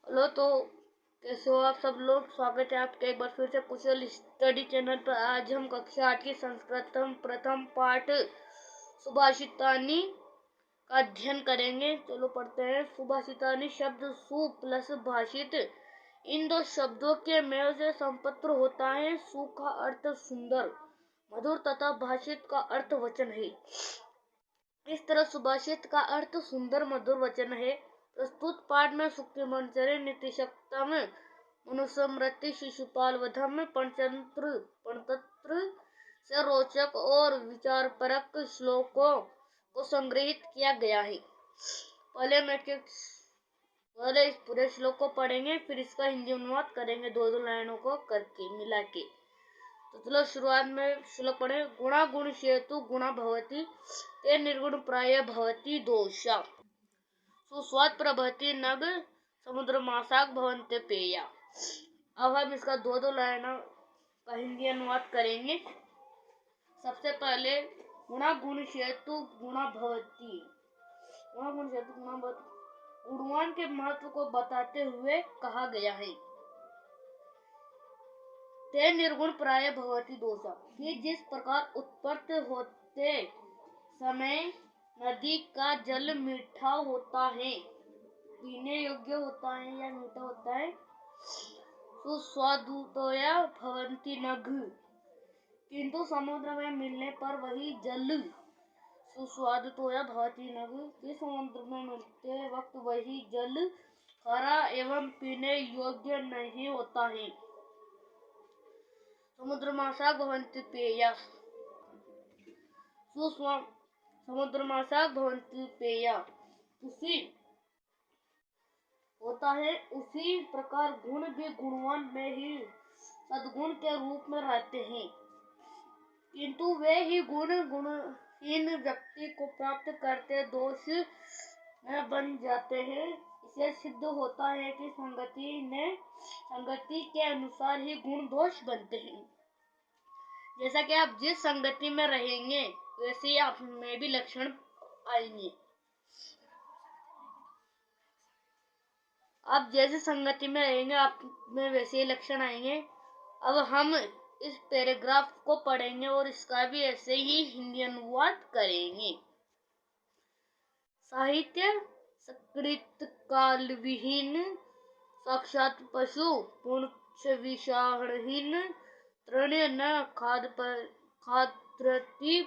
Hello, तो कैसे हो आप सब लोग। स्वागत है आपका एक बार फिर से कुशल स्टडी चैनल पर। आज हम कक्षा 8 की संस्कृत प्रथम पाठ सुभाषितानी का अध्ययन करेंगे। चलो पढ़ते हैं। सुभाषितानी शब्द सु प्लस भाषित, इन दो शब्दों के मेल से संपन्न होता है। सु का अर्थ सुंदर मधुर तथा भाषित का अर्थ वचन है। इस तरह सुभाषित का अर्थ सुंदर मधुर वचन है। प्रस्तुत पाठ में सुक्तिमंजरी, नीतिशतकम, मनुस्मृति, शिशुपाल वधम, पंचतंत्र से रोचक और विचारपरक श्लोकों को संग्रहित किया गया है। पहले इस पूरे श्लोक को पढ़ेंगे, फिर इसका हिंदी अनुवाद करेंगे दो दो लाइनों को करके मिला के। तो चलो शुरुआत में श्लोक पढ़े। गुणा गुण शेतु गुणा भवति, ते निर्गुण प्राय भवति दोषा, सुस्वाद प्रभति नग समुद्र मासाक भवन्ते पेया। अब हम इसका दो दो लाइनों का हिंदी अनुवाद करेंगे। सबसे पहले गुणा गुण शेतु गुणा भवति, गुणा गुण शेतु गुणा भवति, गुणवान के महत्व को बताते हुए कहा गया है। ते निर्गुण प्राय भवति दोषा, कि जिस प्रकार उत्पत्ति होते समय नदी का जल मीठा होता है, पीने योग्य होता है या मीठा होता है, सुस्वादुतया भवन्ति नघ, किंतु समुद्र में मिलने पर वही जल सुस्वादुतया भवति नघ, कि समुद्र में मिलते वक्त वही जल खारा एवं पीने योग्य नहीं होता है। समुद्र मासा भवन्ति पेया, समुद्र मासा भवन्ति पेया, उसी होता है। उसी प्रकार गुण भी गुणवान में ही सद्गुण के रूप में रहते हैं, किंतु वे ही गुण गुणहीन व्यक्ति को प्राप्त करते दोष में बन जाते हैं। इसे सिद्ध होता है कि संगति के अनुसार ही गुण दोष बनते हैं। जैसा कि आप जिस संगति में रहेंगे वैसे ही आप में भी लक्षण आएंगे। आप जैसे संगति में रहेंगे आप में वैसे ही लक्षण आएंगे। अब हम इस पैराग्राफ को पढ़ेंगे और इसका भी ऐसे ही हिंदी अनुवाद करेंगे। साहित्य सकृत काल विहीन, साक्षात पशु पुंछ विषाणहीन, तृण्य न खादत्रपि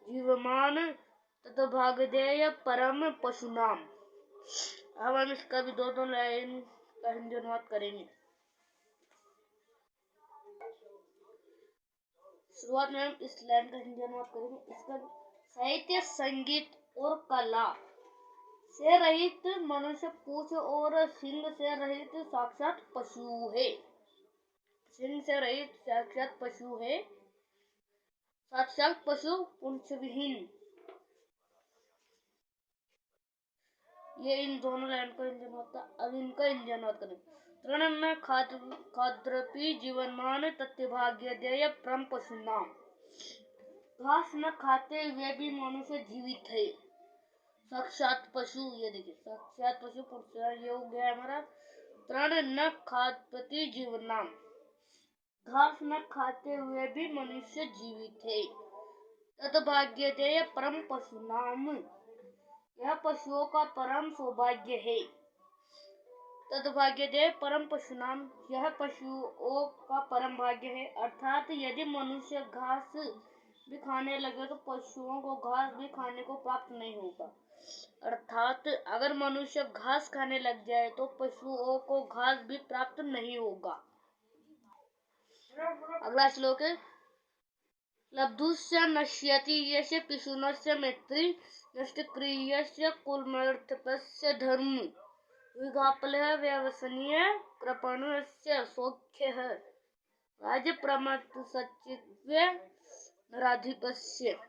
जीवमान, तद्भागधेय परम पशुनाम। अब हम इसका भी दो दो लाइन का हिंदी अनुवाद करेंगे। शुरुआत में हम इस लाइन का हिंदी अनुवाद करेंगे। इसका साहित्य संगीत और कला से रहित मनुष्य पूंछ और सिंह से रहित साक्षात पशु है। सिंह से रहित साक्षात पशु है। साक्षात पशु पुंछ विहीन, ये इन दोनों लाइन का हिंदी अनुवाद। अब इनका हिंदी अनुवाद करें। तृण में खाद्रपि जीवनमान, तत्भाग्यदेय परम पशुनाम। घास न खाते हुए भी मनुष्य जीवित है। साक्षात पशु, ये देखिए साक्षात पशु पुरुष, ये हो गया हमारा तृण न खाद्यपति जीवनाम, घास न खाते हुए भी मनुष्य जीवित है। तद्भाग्यदेय परम पशुनाम, यह पशुओं का परम सौभाग्य है। तद्भाग्यदेय परम पशुनाम, यह पशुओं का परम भाग्य है। अर्थात यदि मनुष्य घास भी खाने लगे तो पशुओं को घास भी खाने को प्राप्त नहीं होगा। अर्थात अगर मनुष्य घास खाने लग जाए तो पशुओं को घास भी प्राप्त नहीं होगा। अगला श्लोक है। लब्धुस्य नश्यति यस्य पिशुनस्य मैत्री, नष्टक्रियस्य कुलमर्थपस्य धर्म, विघापलः व्यवसनीय कृपणस्य सौख्यः, राज्यप्रमत्त सचित्वे नराधिपस्य।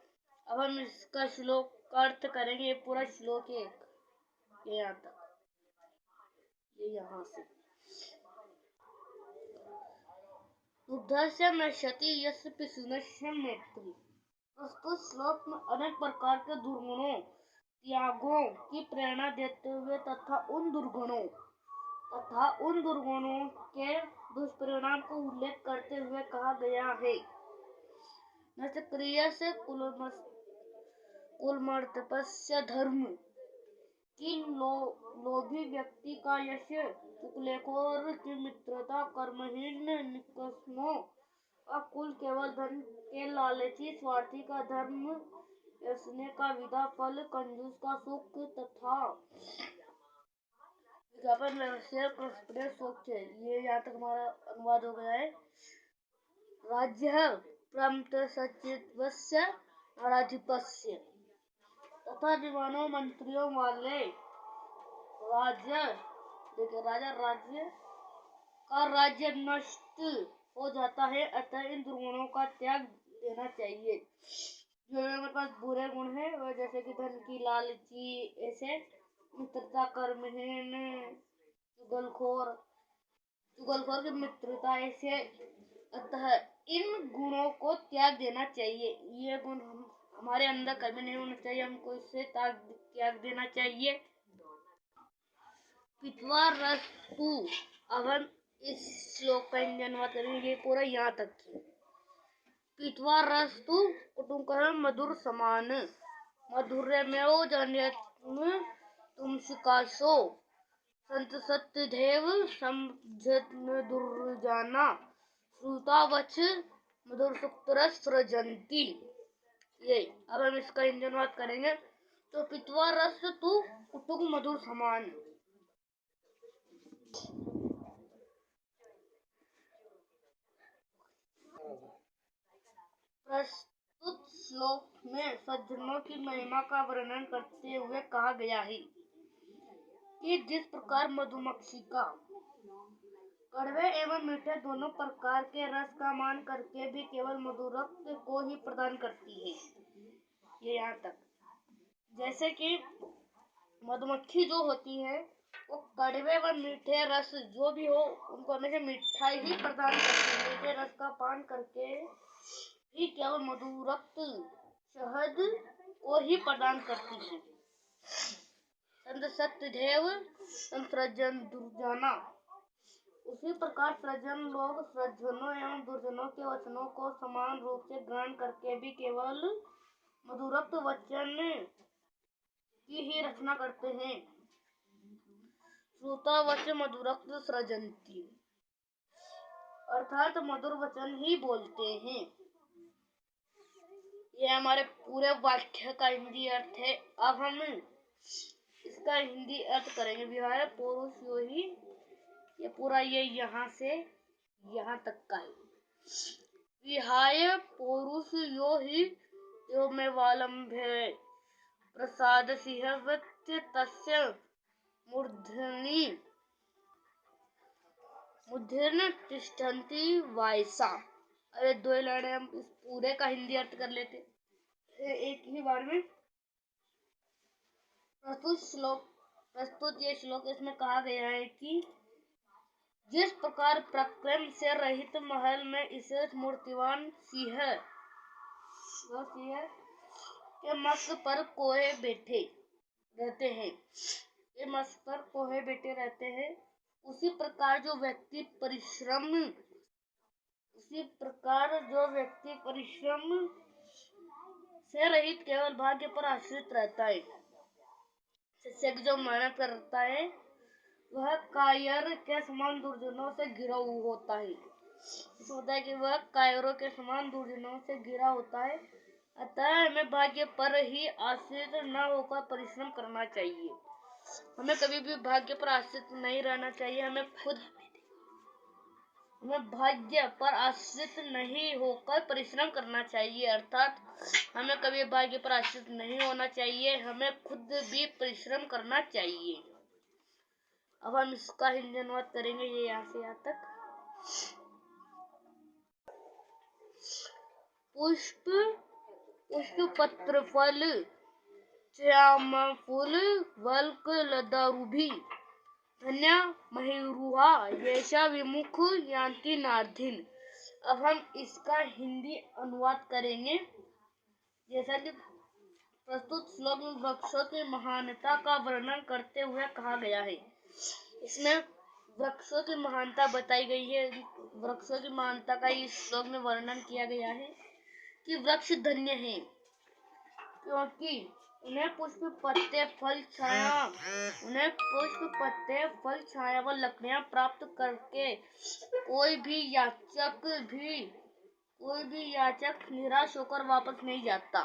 अब हम इसका श्लोक का अर्थ करेंगे। ये पूरा श्लोक है, ये यहाँ तक, ये यहाँ से। लुब्धस्य नश्यति यस्य पिशुनस्य मैत्री। प्रस्तुत श्लोक में अनेक प्रकार के दुर्गुणों त्यागों की प्रेरणा देते हुए तथा उन दुर्गुणों के दुष्परिणाम को उल्लेख करते हुए कहा गया है। नचक्रिय से कुलमर्तपस्य धर्म कि लोभी व्यक्ति का यश, चुगलखोर की मित्रता, कर्महीन निकस्मों का कुल केवल धन के लालची स्वार्थी का धर्म, व्यसनी का विदा फल, कंजूस का सुख तथा विज्ञापन व्यवसाय का सुख है। ये यहाँ तक हमारा अनुवाद हो गया है। राज्य प्रमत सचिवस्य नराधिपस्य तथा दीवानों मंत्रियों वाले राज्य का राज्य नष्ट हो जाता है। अतः इन दुर्गुणों का त्याग देना चाहिए। जो हमारे पास बुरे गुण हैं वह जैसे कि धन की लालची, ऐसे मित्रता, कर्महीन, चुगलखोर की मित्रता, ऐसे। अतः इन गुणों को त्याग देना चाहिए। ये गुण हमारे अंदर कभी नहीं होना चाहिए, हमको इससे त्याग देना चाहिए। पित्वा रस्तु। अब हम इस श्लोक का अनुवाद करेंगे। ये पूरा यहाँ तक है। पित्वा रस्तु कुटुंबकः मधुर समान, मधुर्यमेव जनयन् तुम शिकासो, संत सत्यदेव समझन दुर्जाना, श्रुतावच मधुर सुक्तरस सृजन्ति। ये अब हम इसका अनुवाद करेंगे। तो पित्वा रस्तु कुटुंब मधुर समान। प्रस्तुत श्लोक में सज्जनों की महिमा का वर्णन करते हुए कहा गया है कि जिस प्रकार मधुमक्खी का कड़वे एवं मीठे दोनों प्रकार के रस का मान करके भी केवल मधुरक्त को ही प्रदान करती है। ये यहाँ तक। जैसे कि मधुमक्खी जो होती है वो कड़वे व मीठे रस जो भी हो उनको हमेशा मिठाई ही प्रदान करती है। मीठे रस का पान करके ही केवल मधुरक्त शहद को ही प्रदान करती है। संत सत्यदेव सृजन दुर्जाना। उसी प्रकार सज्जन लोग सज्जनों एवं दुर्जनों के वचनों को समान रूप से ग्रहण करके भी केवल मधुरक्त वचन की ही रचना करते हैं। श्रुतावच मधुरक्त सृजन्ति, अर्थात मधुर वचन ही बोलते हैं। ये हमारे पूरे वाक्य का हिंदी अर्थ है। अब हम इसका हिंदी अर्थ करेंगे। विहाय पौरुष यो ही, ये पूरा ये यहाँ से यहाँ तक का है। विहाय पौरुष यो ही यो में वालंभे प्रसाद सिंहवत्य तस्य मूर्धन्य तिष्ठन्ति वायसा। अरे दो लाइनें हम इस पूरे का हिंदी अर्थ कर लेते एक ही बार में। प्रस्तुत ये श्लोक इसमें कहा गया है कि जिस प्रकार प्रक्रम से रहित महल में इसे मूर्तिवान सिंह के मस्त पर कोहे बैठे रहते हैं, उसी प्रकार जो व्यक्ति परिश्रम से रहित केवल भाग्य पर आश्रित रहता है, शिष्य जो मेहनत करता है वह कायर के समान दुर्जनों से घिरा होता है। होता है कि वह कायरों के समान दुर्जनों से घिरा होता है। अतः हमें भाग्य पर ही आश्रित न होकर परिश्रम करना चाहिए। हमें कभी भी भाग्य पर आश्रित नहीं रहना चाहिए। हमें भाग्य पर आश्रित नहीं होकर परिश्रम करना चाहिए। अर्थात हमें कभी भाग्य पर आश्रित नहीं होना चाहिए। हमें खुद भी परिश्रम करना चाहिए। अब हम इसका हिंदी अनुवाद करेंगे। ये यहाँ से यहाँ तक। पुष्प पत्र फल श्याम फूल वल्क लदारुभि धन्या महिरुहा येषा विमुख यान्ति नार्धिन। अब हम इसका हिंदी अनुवाद करेंगे। जैसा कि प्रस्तुत श्लोक में वृक्षों की महानता का वर्णन करते हुए कहा गया है। इसमें वृक्षों की महानता बताई गई है। वृक्षों की महानता का इस श्लोक में वर्णन किया गया है कि वृक्ष धन्य है क्योंकि उन्हें पुष्प पत्ते फल छाया व लकड़ियां प्राप्त करके कोई भी याचक निराश होकर वापस नहीं जाता।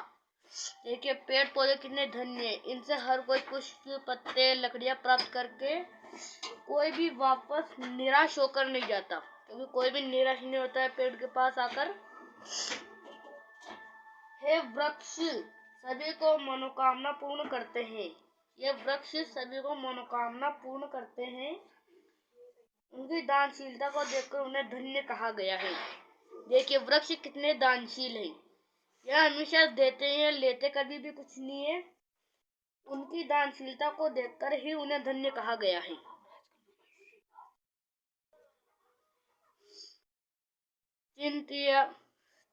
देखिए पेड़ पौधे कितने धन्य हैं, इनसे हर कोई पुष्प पत्ते लकड़ियां प्राप्त करके कोई भी वापस निराश होकर नहीं जाता, क्योंकि कोई भी निराश नहीं होता है पेड़ के पास आकर। हे वृक्ष सभी को मनोकामना पूर्ण करते हैं। ये वृक्ष सभी को मनोकामना पूर्ण करते हैं। उनकी दानशीलता को देखकर उन्हें धन्य कहा गया है। देखिए वृक्ष कितने दानशील हैं। यह हमेशा देते हैं, लेते कभी भी कुछ नहीं है। उनकी दानशीलता को देखकर ही उन्हें धन्य कहा गया है।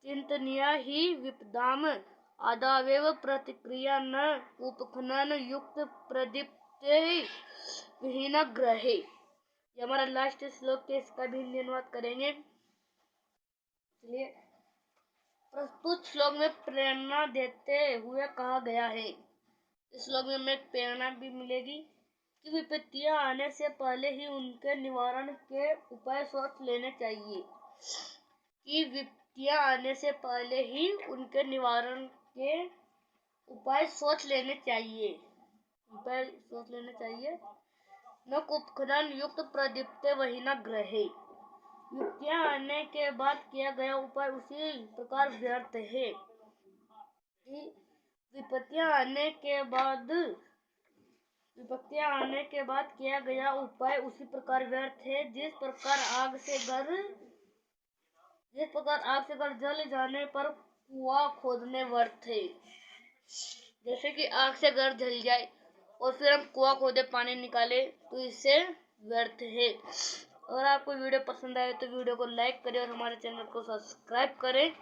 चिंतनीय ही विपदाम आदावेव प्रतिक्रिया न उपखनन युक्त प्रदीप्ते विहीन ग्रहे। ये हमारा लास्ट श्लोक है, इसका भी हिंदी अनुवाद करेंगे। इसलिए प्रस्तुत श्लोक में प्रेरणा देते हुए कहा गया है। इस श्लोक में हमें प्रेरणा भी मिलेगी कि विपत्तियां आने से पहले ही उनके निवारण के उपाय सोच लेने चाहिए। कि विपत्तियां आने से पहले ही उनके निवारण के उपाय सोच लेने चाहिए। न कुपखनन युक्त प्रदीप्ते वही न ग्रहे। विपत्तियां आने के बाद किया गया उपाय उसी प्रकार व्यर्थ है। विपत्तियां आने के बाद किया गया उपाय उसी प्रकार व्यर्थ है जिस प्रकार आग से घर जल जाने पर कुआं खोदने व्यर्थ है। जैसे कि आग से घर जल जाए और फिर हम कुआं खोदे पानी निकाले तो इससे व्यर्थ है। अगर आपको वीडियो पसंद आए तो वीडियो को लाइक करें और हमारे चैनल को सब्सक्राइब करें।